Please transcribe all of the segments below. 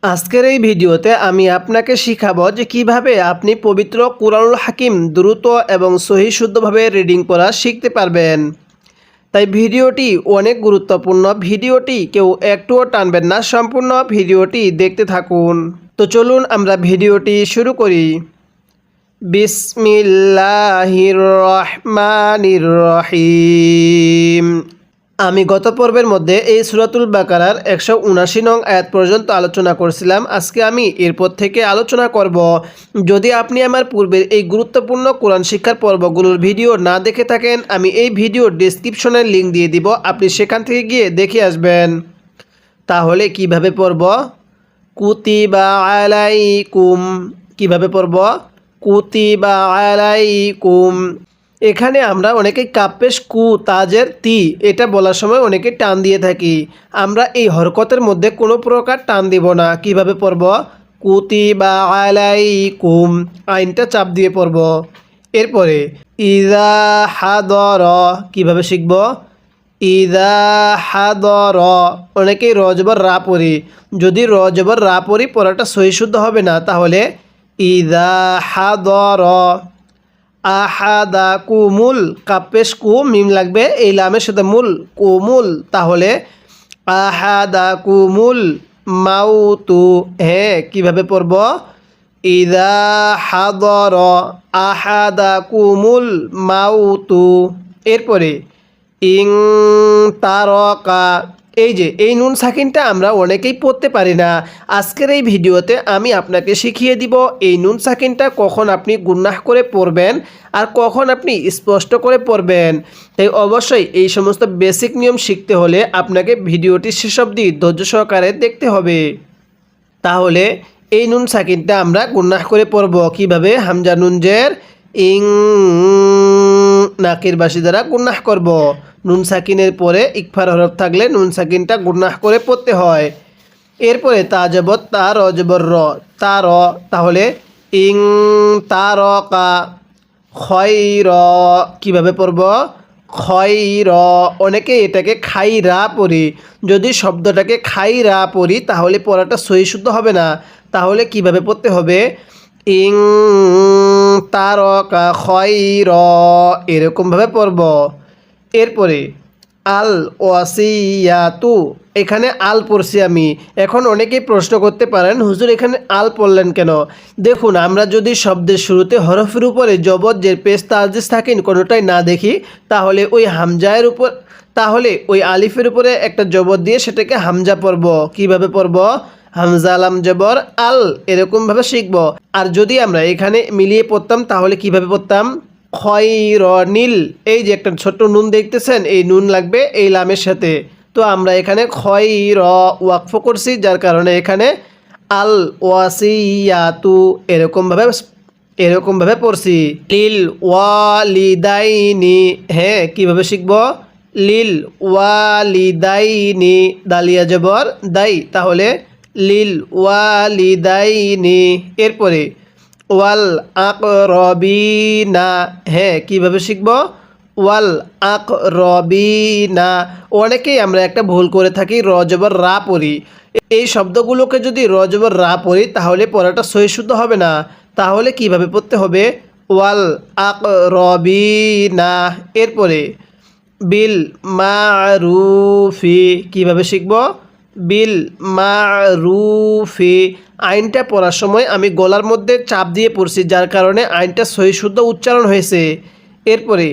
আজকের এই ভিডিওতে আমি আপনাকে শিখাবো যে কিভাবে আপনি পবিত্র কুরআনুল হাকিম দ্রুত এবং সহি শুদ্ধভাবে রিডিং পড়া শিখতে পারবেন। তাই ভিডিওটি অনেক গুরুত্বপূর্ণ। ভিডিওটি কেউ একটুও টানবেন না, সম্পূর্ণ ভিডিওটি দেখতে থাকুন। তো চলুন আমরা ভিডিওটি শুরু করি। বিসমিল্লাহির রহমানির রহিম। আমি গত পর্বের মধ্যে এই সূরাতুল বাকারার 179 নং আয়াত পর্যন্ত আলোচনা করছিলাম। আজকে আমি এরপর থেকে আলোচনা করব। যদি আপনি আমার পূর্বের এই গুরুত্বপূর্ণ কোরআন শিক্ষার পর্বগুলোর ভিডিও না দেখে থাকেন, আমি এই ভিডিওর ডেসক্রিপশনের লিঙ্ক দিয়ে দিব, আপনি সেখান থেকে গিয়ে দেখে আসবেন। তাহলে কিভাবে পড়ব? কুতিবা আলাইকুম। কিভাবে পড়ব? কুতিবা আলাইকুম। এখানে আমরা অনেকে কাপেশ কু তাজের তি এটা বলার সময় অনেকে টান দিয়ে থাকি। আমরা এই হরকতের মধ্যে কোনো প্রকার টান দিব না। কিভাবে পড়ব? কুতিবা আলাইকুম, আইনটা চাপ দিয়ে পড়ব। এরপরে ইদা হাদর, কিভাবে শিখব? ইদা হাদর, অনেকেই রজবর রা পড়ি। যদি রজবর রা পড়ি পড়াটা সহি শুদ্ধ হবে না। তাহলে ইদা হাদর। আহাদা কুমুল, কাপেশ কু মিম লাগবে, এই লামের সাথে মুল কুমুল, তাহলে আহাদা কুমুল মাউতু। হ্যাঁ, কিভাবে পড়ব? ইদা হাদর আহাদা কুমুল মাউতু। এরপরে ইং তারকা, এই যে এই নুন সাকিনটা আমরা অনেকেই পড়তে পারি না। আজকের এই ভিডিওতে আমি আপনাকে শিখিয়ে দিব এই নুন সাকিনটা কখন আপনি গুনাহ করে পড়বেন আর কখন আপনি স্পষ্ট করে পড়বেন। তাই অবশ্যই এই সমস্ত বেসিক নিয়ম শিখতে হলে আপনাকে ভিডিওটি শেষ অবধি ধৈর্য সহকারে দেখতে হবে। তাহলে এই নুন সাকিনটা আমরা গুনাহ করে পড়ব কিভাবে? হামজা নুন জের ইং, নাকের বাসি দ্বারা গুনাহ করব। নুন সাকিনের পরে ইকফার হরফ থাকলে নুন সাকিনটা গুনাহ করে পড়তে হয়। এরপরে তা জবর তা, র জবর র, তা র, তাহলে ইং তারকা খয়র। কিভাবে পড়ব? খয়র। অনেকে এটাকে খাইরা পড়ি। যদি শব্দটাকে খাইরা পড়ি তাহলে পড়াটা সহি শুদ্ধ হবে না। তাহলে কিভাবে পড়তে হবে? ইং তারকা খয়র, এরকমভাবে পড়ব। এরপরে আল ওয়াসিয়াতু, এখানে আল পড়ছি আমি। এখন অনেকেই প্রশ্ন করতে পারেন, হুজুর এখানে আল পড়লেন কেন? দেখুন, আমরা যদি শব্দের শুরুতে হরফের উপরে জবর জের পেশ তাজিজ থাকেন কোনোটাই না দেখি, তাহলে ওই হামজায়ের উপর, তাহলে ওই আলিফের উপরে একটা জবর দিয়ে সেটাকে হামজা পড়ব। কিভাবে পড়ব? হামজা লাম জবর আল, এরকমভাবে শিখব। আর যদি আমরা এখানে মিলিয়ে পড়তাম তাহলে কিভাবে পড়তাম? খয়রনিল, এই যে একটা ছোট্ট নুন দেখতেছেন, এই নুন লাগবে এই লামের সাথে। তো আমরা এখানে খয়র ওয়াকফ করছি, যার কারণে এখানে আল ওয়াসিয়াতু এরকমভাবে পড়ছি। লিল ওয়ালিদাইনি, হ্যাঁ, কিভাবে শিখব? লিল ওয়ালিদাইনি, দালিয়া জবর দাই, তাহলে লিল ওয়ালিদাইনি। এরপরে ওয়াল আকরবিনা, হ্যাঁ, কিভাবে শিখব? ওয়াল আকরবিনা। অনেকেই আমরা একটা ভুল করে থাকি, র জবর রা পড়ি। এই শব্দগুলোকে যদি র জবর রা পড়ি তাহলে পড়াটা সহি শুদ্ধ হবে না। তাহলে কিভাবে পড়তে হবে? ওয়াল আকরবিনা। এরপরে বিল মারুফি, কিভাবে শিখব? বিল মারুফি। আইনটা পড়ার সময় আমি গলার মধ্যে চাপ দিয়ে পড়ছি, যার কারণে আইনটা সহি শুদ্ধ উচ্চারণ হয়েছে। এরপরে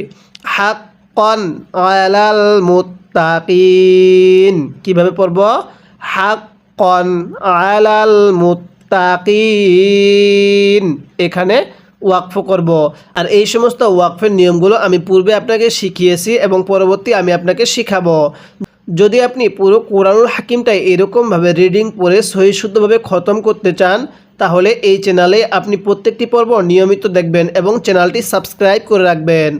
হাক্কান আলাল মুত্তাকিন, কিভাবে পড়ব? হাক্কান আলাল মুত্তাকিন, এখানে ওয়াকফ করব। আর এই সমস্ত ওয়াকফের নিয়মগুলো আমি পূর্বে আপনাকে শিখিয়েছি এবং পরবর্তী আমি আপনাকে শিখাবো। যদি আপনি পুরো কোরআনুল হাকিমটাই এরকমভাবে রিডিং পড়ে সহি শুদ্ধভাবে খতম করতে চান, তাহলে এই চ্যানেলে আপনি প্রত্যেকটি পর্ব নিয়মিত দেখবেন এবং চ্যানেলটি সাবস্ক্রাইব করে রাখবেন।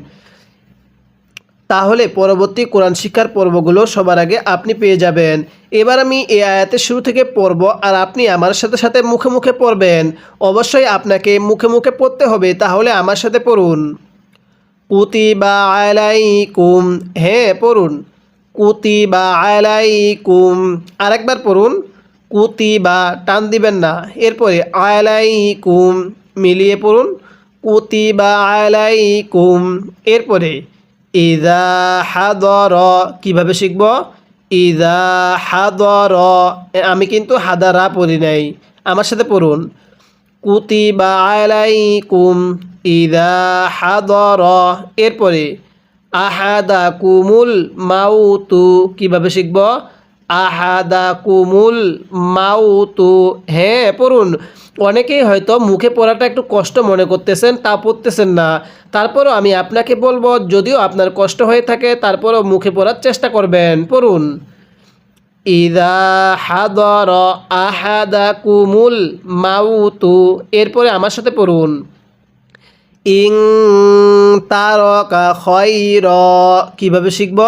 তাহলে পরবর্তী কোরআন শিক্ষার পর্বগুলো সবার আগে আপনি পেয়ে যাবেন। এবার আমি এই আয়াতের শুরু থেকে পড়ব আর আপনি আমার সাথে সাথে মুখে মুখে পড়বেন। অবশ্যই আপনাকে মুখে মুখে পড়তে হবে, তাহলে আমার সাথে পড়ুন। কুতিবা আলাইকুম, হ্যাঁ পড়ুন। কুতিবা আলাইকুম। আরেকবার পড়ুন। কুতিবা টান দিবেন না। এরপরে আলাইকুম মিলিয়ে পড়ুন, কুতিবা আলাইকুম। এরপরে ইযা হাদর কিভাবে শিখব? ইযা হাদর, আমি কিন্তু হাদারা পড়ি নাই, আমার সাথে পড়ুন, কুতিবা আলাইকুম ইযা হাদর। এরপরে আহাদাকুমুল মাউতু কিভাবে শিখব? আহাদাকুমুল মাউতু। হ্যাঁ পড়ুন। অনেকেই হয়তো মুখে পড়াটা একটু কষ্ট মনে করতেছেন, তা পড়তেছেন না। তারপরও আমি আপনাকে বলবো, যদিও আপনার কষ্ট হয়ে থাকে তারপরও মুখে পড়ার চেষ্টা করবেন। পড়ুন, ইযা হাদর আহাদাকুমুল মাউতু। এরপরে আমার সাথে পড়ুন, ইং তারকা খয়র কিভাবে শিখব?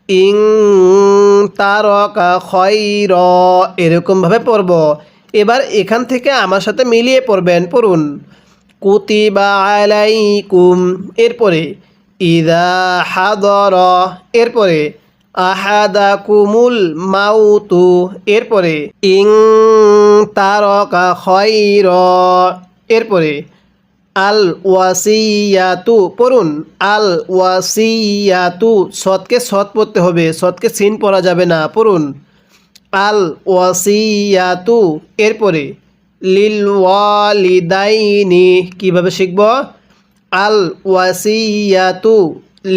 ইং তারকা খয়র, এরকমভাবে পড়ব। এবার এখান থেকে আমার সাথে মিলিয়ে পড়বেন। পড়ুন, কুতিবা আলাইকুম। এরপরে ইযা হাদর। এরপরে আহাদাকুমুল মাউতু। এরপরে ইং তারকা খয়র। এরপরে আল ওয়াসিয়াতু পড়ুন, আল ওয়াসিয়াতু। সৎকে সৎ পড়তে হবে, সৎকে সিন পড়া যাবে না। পড়ুন, আল ওয়াসিয়াতু। এরপরে লিল ওয়ালিদাইনি কিভাবে শিখব? আল ওয়াসিয়াতু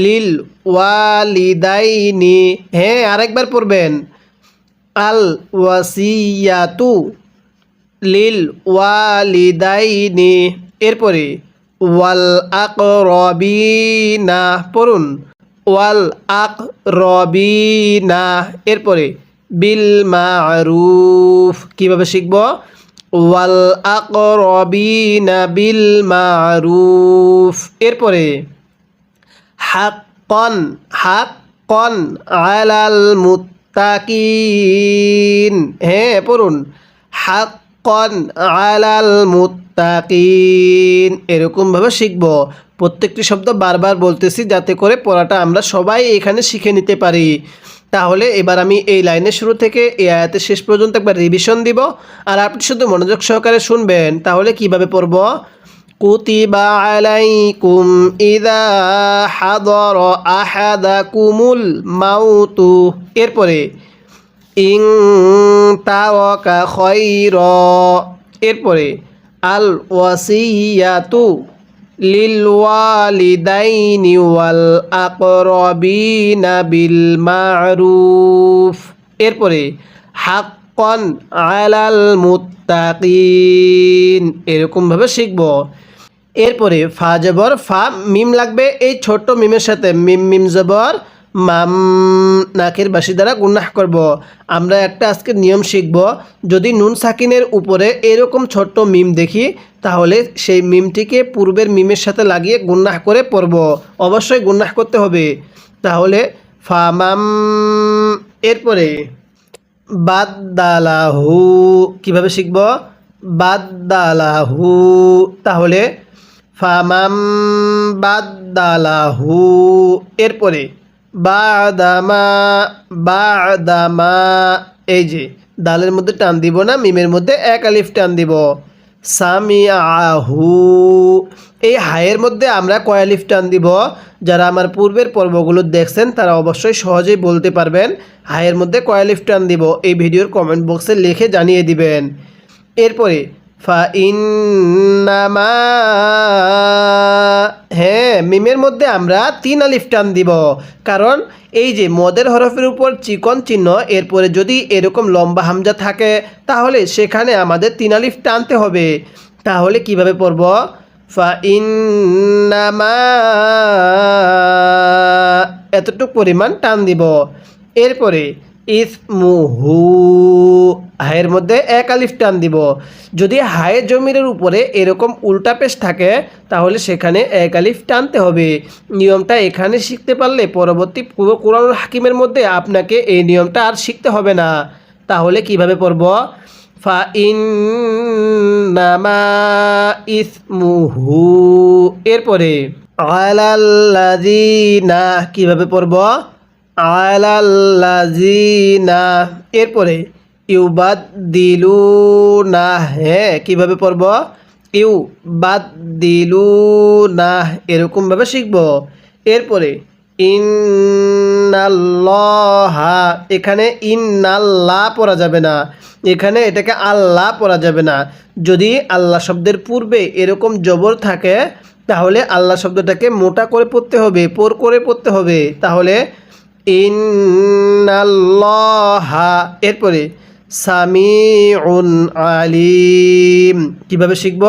লিল ওয়ালিদাইনি। হ্যাঁ আরেকবার পড়বেন, আল ওয়াসিয়াতু লিল ওয়ালিদাইনি। এরপরে ওয়াল আকরবিনা পড়ুন, ওয়াল আকরবিনা। এরপরে বিল মারুফ কিভাবে শিখব? ওয়াল আকরবিনা বিল মারুফ। এরপরে হাক্কন, হাক্কন আলাল মুত্তাকিন। হ্যাঁ পড়ুন, হাক্কন আলাল মুত্তাকিন। এরকমভাবে শিখব। প্রত্যেকটি শব্দ বারবার বলতেছি যাতে করে পড়াটা আমরা সবাই এখানে শিখে নিতে পারি। তাহলে এবার আমি এই লাইনের শুরু থেকে এই আয়াতের শেষ পর্যন্ত একবার রিভিশন দিব, আর আপনি শুধু মনোযোগ সহকারে শুনবেন। তাহলে কিভাবে পড়ব? কুতিবা আলাইকুম ইযা হাদর আহাদাকুমুল মাউতু। এরপরে ইং তাওয়াকা খয়র। এরপরে আল ওয়াসিয়াতু লিল ওয়ালিদাইনি ওয়াল আকরবিনা বিল মারুফ। এরপরে হাক্কন আলাল মুত্তাকিন। এরকমভাবে শিখব। এরপরে ফা জবর ফা, মিম লাগবে এই ছোট্ট মিমের সাথে, মিম মিম জবর মাম, নাকের বাসি দ্বারা গুন্নাহ করব। আমরা একটা আজকে নিয়ম শিখব, যদি নুন সাকিনের উপরে এরকম ছোট্ট মিম দেখি তাহলে সেই মিমটিকে পূর্বের মিমের সাথে লাগিয়ে গুন্নাহ করে পড়ব। অবশ্যই গুন্নাহ করতে হবে। তাহলে ফা মাম। এরপরে বাদ্দালাহু কিভাবে শিখব? বাদ্দালাহু। তাহলে ফামাম বাদ্দালাহু। এরপরে বাদামা, বাদামা। এই যে দালের মধ্যে টান দিব না, মিমের মধ্যে এক আলিফ টান দিব। সামিআহু, এই হায়ের মধ্যে আমরা কয় আলিফ টান দিব? যারা আমার পূর্বের পর্বগুলো দেখছেন তারা অবশ্যই সহজেই বলতে পারবেন হায়ের মধ্যে কয় আলিফ টান দিব। এই ভিডিওর কমেন্ট বক্সে লিখে জানিয়ে দিবেন। এরপরে ফা ইন্নামা, হ্যাঁ মিমের মধ্যে আমরা 3 আলিফ টান দিব, কারণ এই যে মদের হরফের উপর চিকন চিহ্ন, এরপরে যদি এরকম লম্বা হামজা থাকে তাহলে সেখানে আমাদের 3 আলিফ টানতে হবে। তাহলে কিভাবে পড়ব? ফা ইন্নামা, এতটুকু পরিমাণ টান দিব। এরপরে ইসমুহু, হায়ের মধ্যে এক আলিফ টান দিব। যদি হায়ে জমিরের উপরে এরকম উল্টা পেশ থাকে তাহলে সেখানে এক আলিফ টানতে হবে। নিয়মটা এখানে শিখতে পারলে পরবর্তী পুরো কোরআনুল হাকিমের মধ্যে আপনাকে এই নিয়মটা আর শিখতে হবে না। তাহলে কিভাবে পড়ব? ফা ইন্নামা ইসমুহু। এরপরে আলাল্লাযিনা কিভাবে পড়ব? আলাল্লাযিনা। এরপরে ইউবাদদিলুনা, হ্যাঁ কিভাবে পড়ব? ইউবাদদিলুনা, এরকমভাবে শিখব। এরপরে ইন্নাল্লাহা, এখানে ইন্নাল্লাহ পড়া যাবে না, এখানে এটাকে আল্লাহ পড়া যাবে না। যদি আল্লাহ শব্দের পূর্বে এরকম জবর থাকে তাহলে আল্লাহ শব্দটাকে মোটা করে পড়তে হবে, পোর করে পড়তে হবে। তাহলে ইন্নাল্লাহা, এরপরে সামিউন আলিম, কিভাবে শিখব?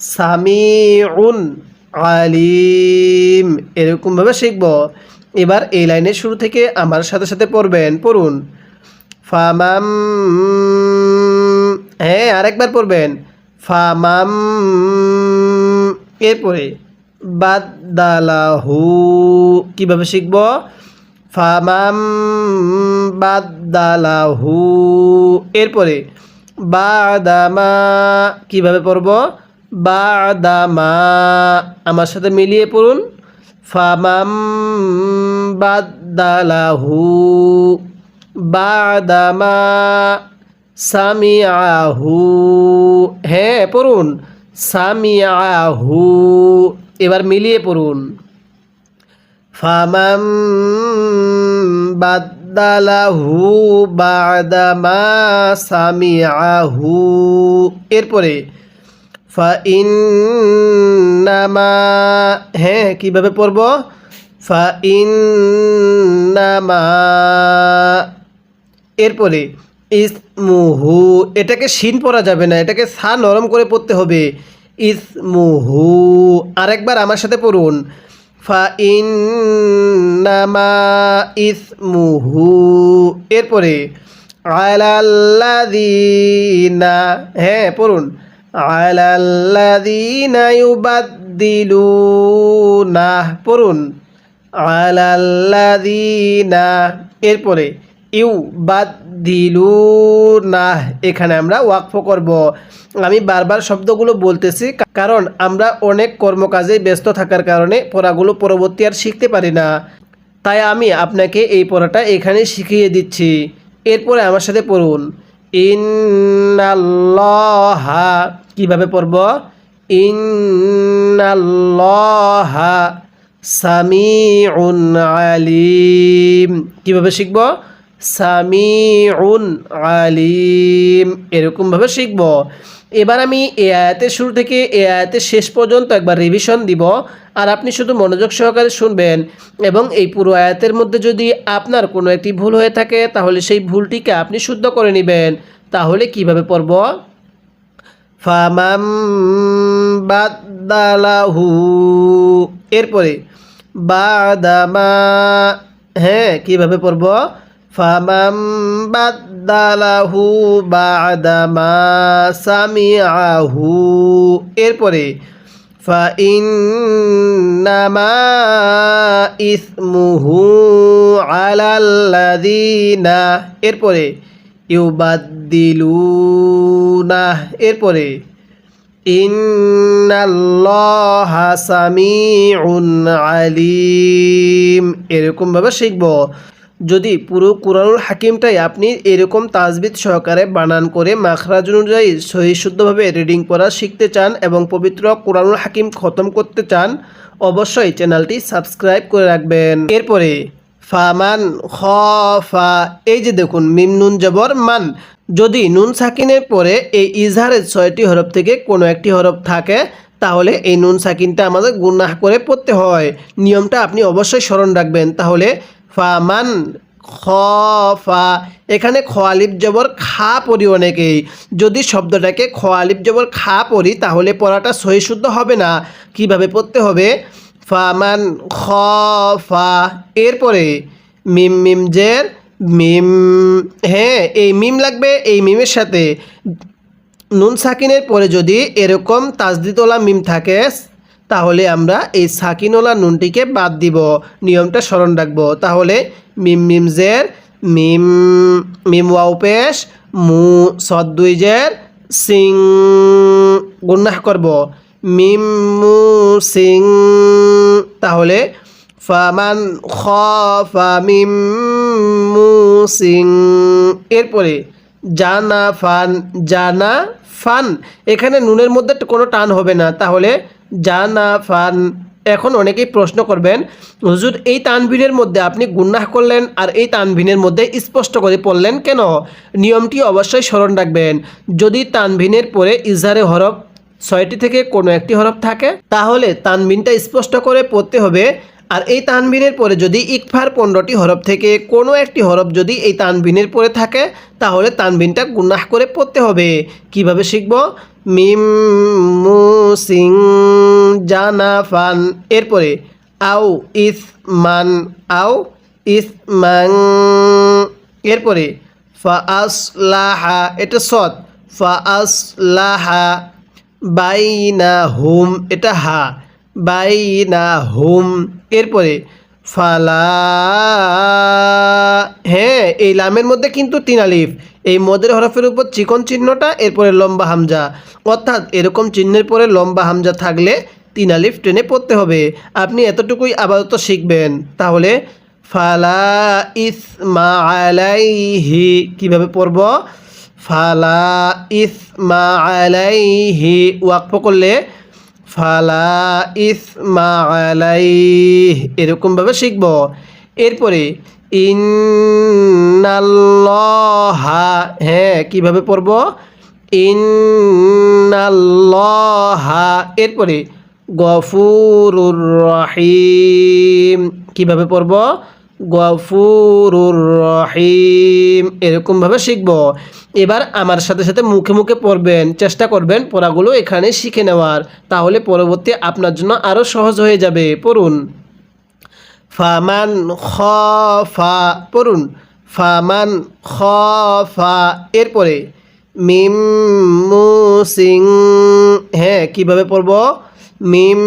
সামিউন আলিম, এরকমভাবে শিখব। এবার এই লাইনের শুরু থেকে আমার সাথে সাথে পড়বেন, পড়ুন। ফামাম, হ্যাঁ আরেকবার পড়বেন। ফামাম, এরপরে বাদদালাহু, কিভাবে শিখব? ফামাম বাদদালাহু, এরপরে বাদামা, কিভাবে পড়ব? বাদামা, আমার সাথে মিলিয়ে পড়ুন। ফামাম বাদদালাহু বাদামা সামিআহু, হ্যাঁ পড়ুন সামিআহু, এবার মিলিয়ে পড়ুন। ফামাম বাদদালাহু বাদামা সামিআহু, এরপরে ফাইন্নামা, হ্যাঁ কিভাবে পড়ব? ফাইন্নামা, এরপরে ইসমুহু, এটাকে শিন পড়া যাবে না, এটাকে সা নরম করে পড়তে হবে। ইসমুহু, আরেকবার আমার সাথে পড়ুন। ফাইন্নামা ইসমুহু, এরপরে আলাল্লাযীনা, হ্যাঁ পড়ুন। আলাল্লাযীনা ইউবাদদিলুনা, পড়ুন আলাল্লাযীনা, এরপরে ইউবাদদিলুনা, এখানে আমরা ওয়াকফ করব। আমি বারবার শব্দগুলো বলতেছি কারণ আমরা অনেক কর্মকাজে ব্যস্ত থাকার কারণে পড়াগুলো পরবর্তী আর শিখতে পারি না, তাই আমি আপনাকে এই পড়াটা এখানে শিখিয়ে দিচ্ছি। এরপরে আমার সাথে পড়ুন। ইন্নাল্লাহা, কিভাবে পড়ব? ইন্নাল্লাহা সামিউন আলিম, কিভাবে শিখব? সামিউন আলিম, এরকমভাবে শিখব। এবার আমি এই আয়াতের শুরু থেকে এই আয়াতের শেষ পর্যন্ত একবার রিভিশন দিব, আর আপনি শুধু মনোযোগ সহকারে শুনবেন এবং এই পুরো আয়াতের মধ্যে যদি আপনার কোনো একটি ভুল হয়ে থাকে তাহলে সেই ভুলটিকে আপনি শুদ্ধ করে নেবেন। তাহলে কিভাবে পড়ব? ফামাম বাদদালাহু, এরপরে বাদামা, হ্যাঁ কিভাবে পড়ব? ফামাম বাদদালাহু বাদামা সামিআহু, এরপরে ফাইন্নামা ইসমুহু আলাল্লাযীনা, এরপরে ইউবাদদিলুনা, এরপরে ইন্নাল্লাহা সামিউন আলিম, এরকমভাবে শিখব। যদি পুরো কুরআনুল হাকিমটাই আপনি এরকম তাজবিদ সহকারে বানান করে মাখরাজ অনুযায়ী সহি শুদ্ধভাবে রিডিং পড়া শিখতে চান এবং পবিত্র কুরআনুল হাকিম খতম করতে চান, অবশ্যই চ্যানেলটি সাবস্ক্রাইব করে রাখবেন। এরপরে ফামান খফা, এই যে দেখুন মিম নুন জবর মান, যদি নুন সাকিনের পরে এই ইজহারের 6টি হরফ থেকে কোনো একটি হরফ থাকে তাহলে এই নুন সাকিনটা আমাদের গুনাহ করে পড়তে হয়। নিয়মটা আপনি অবশ্যই স্মরণ রাখবেন। তাহলে ফামান খফা, এখানে খ আলিফ জবর খা পড়ি অনেকেই, যদি শব্দটাকে খ আলিফ জবর খা পড়ি তাহলে পড়াটা সহি শুদ্ধ হবে না। কিভাবে পড়তে হবে? ফামান খফা, এরপরে মিম মিম জের মিম, হ্যাঁ এই মিম লাগবে। এই মিমের সাথে নুন সাকিনের পরে যদি এরকম তাজদিদওয়ালা মিম থাকে তাহলে আমরা এই সাকিনওয়ালা নুনটিকে বাদ দিব। নিয়মটা স্মরণ রাখবো। তাহলে মিম মিম জের মিম, মিম ওয়াও পেশ মু, সদ দুই জের সিং, গুন্নাহ করব মিম মু সিং। তাহলে ফামান খফা মিম মু সিং, এরপরে জানা ফান, জানা ফান। এখানে নুনের মধ্যে কোনো টান হবে না, তাহলে জানা ফান। এখন অনেকেই প্রশ্ন করবেন, হুজুর এই তানভিনের মধ্যে আপনি গুনাহ করলেন আর এই তানভিনের মধ্যে স্পষ্ট করে পড়লেন কেন? নিয়মটি অবশ্যই স্মরণ রাখবেন। যদি তানভিনের পরে ইজহারে হরফ 6টি থেকে কোনো একটি হরফ থাকে তাহলে তানভিনটা স্পষ্ট করে পড়তে হবে। আর এই তানভিনের পরে যদি ইকফার 15টি হরফ থেকে কোনো একটি হরফ যদি এই তানভিনের পরে থাকে তাহলে তানভিনটা গুনাহ করে পড়তে হবে। কিভাবে শিখব? মিম মু সিং জানা ফান, এরপরে আও ইসমান, আও ইসমান, এরপরে ফা আসলাহা, এটা সদ, ফা আসলাহা, বাইনা হুম, এটা হা, বাইনা হুম, এরপরে ফালা। হ্যাঁ, এই লামের মধ্যে কিন্তু 3 আলিফ, এই মদের হরফের উপর চিকন চিহ্নটা, এরপরে লম্বা হামজা, অর্থাৎ এরকম চিহ্নের পরে লম্বা হামজা থাকলে 3 আলিফ টেনে পড়তে হবে। আপনি এতটুকুই আপাতত শিখবেন। তাহলে ফালা ইসমা আলাইহি, কীভাবে পড়ব? ফালা ইসমা আলাইহি, ওয়াকফ করলে ফালা ইসমা আলাইহি, এরকমভাবে শিখব। এরপরে ইন্নাল্লাহা, হ্যাঁ কীভাবে পড়ব? ইন্নাল্লাহা, এরপরে গফুরুর রহিম, কীভাবে পড়ব? গফুরুর রহিম, এরকমভাবে শিখব। এবার আমার সাথে সাথে মুখে মুখে পড়বেন, চেষ্টা করবেন পড়াগুলো এখানে শিখে নেওয়ার, তাহলে পরবর্তী আপনার জন্য আরও সহজ হয়ে যাবে। পড়ুন ফামান খফা, পড়ুন ফামান খফা, এরপরে মিম মুসিং, হ্যাঁ কীভাবে পড়ব? মিম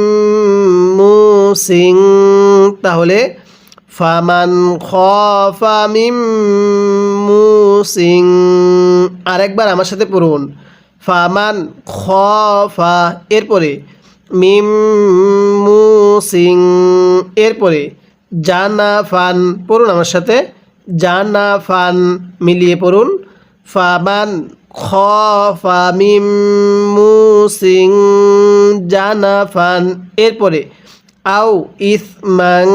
মুসিং, তাহলে ফামান খফা মিম মুসিং। আরেকবার আমার সাথে পড়ুন ফামান খফা, এরপরে মিম মুসিং, এরপরে জানা ফান, পড়ুন আমার সাথে জানা ফান, মিলিয়ে পড়ুন ফামান খফা মিম মুসিং জানা ফান, এরপরে আও ইসমাং,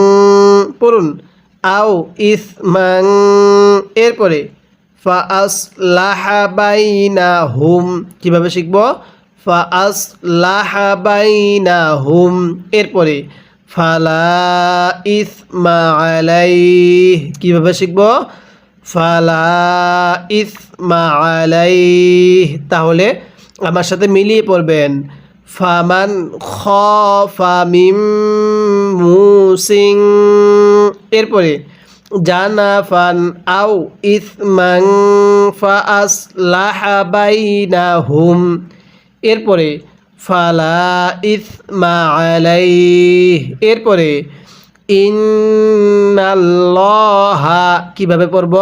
পড়ুন আও ইসমাং, এরপরে ফা আসলাহা বাইনাহুম, কীভাবে শিখব? ফা আসলাহা বাইনাহুম, এরপরে ফালা ইসমা আলাইহি, কীভাবে শিখব? ফালা ইসমা আলাইহি। তাহলে আমার সাথে মিলিয়ে পড়বেন ফামান খফা মিম মুসিং, এরপরে জানা ফান আও ইসমাং ফা আসলাহা বাইনাহুম, এরপরে ফালা ইসমা আলাইহি, এরপরে ইন্নাল্লাহা, কীভাবে পড়ব?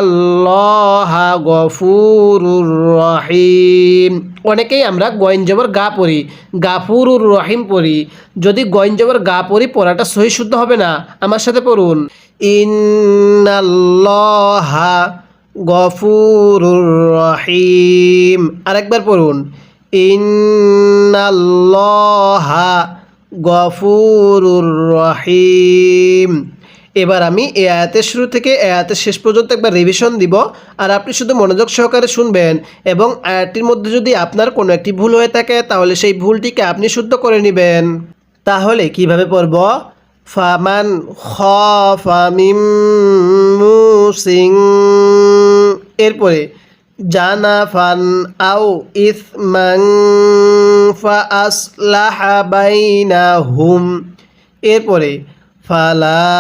ইন্নাল্লাহা গফুরুর রহিম। অনেকেই আমরা গইন জবর গা পড়ি, গাফুরুর রহিম পড়ি। যদি গইন জবর গা পড়ি পড়াটা সহি শুদ্ধ হবে না। আমার সাথে পড়ুন ইন্নাল্লাহা গফুরুর রহিম। আরেকবার পড়ুন ইন্নাল্লাহা গফুরুর রহিম। এবার আমি এই আয়াতের শুরু থেকে আয়াতের শেষ পর্যন্ত একবার রিভিশন দিব, আর আপনি শুধু মনোযোগ সহকারে শুনবেন এবং আয়াতটির মধ্যে যদি আপনার কোনো একটি ভুল হয়ে থাকে তাহলে সেই ভুলটিকে আপনি শুদ্ধ করে নেবেন। তাহলে কিভাবে পড়ব? ফামান খফা মিম মুসিং, এরপরে জানা ফান আও ইসমাং ফা আসলাহা বাইনাহুম, এরপরে ফালা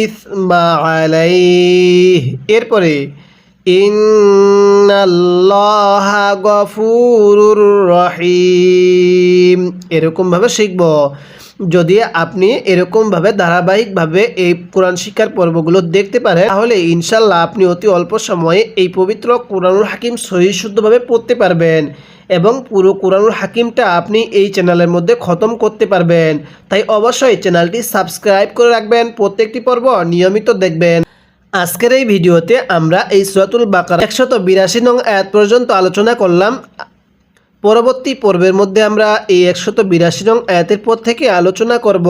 ইসমা আলাইহি, এরপরে ইন্নাল্লাহা গফুরুর রহিম। এরকমভাবে শিখব। যদি আপনি এরকমভাবে ধারাবাহিকভাবে এই কোরআন শিক্ষার পর্বগুলো দেখতে পারেন তাহলে ইনশাল্লাহ আপনি অতি অল্প সময়ে এই পবিত্র কোরআনুল হাকিম সহি শুদ্ধভাবে পড়তে পারবেন এবং পুরো কোরআনুল হাকিমটা আপনি এই চ্যানেলের মধ্যে খতম করতে পারবেন। তাই অবশ্যই চ্যানেলটি সাবস্ক্রাইব করে রাখবেন, প্রত্যেকটি পর্ব নিয়মিত দেখবেন। আজকের এই ভিডিওতে আমরা এই সূরাতুল বাকারা 182 নং আয়াত পর্যন্ত আলোচনা করলাম। পরবর্তী পর্বের মধ্যে আমরা এই 182 নং আয়াতের পর থেকে আলোচনা করব।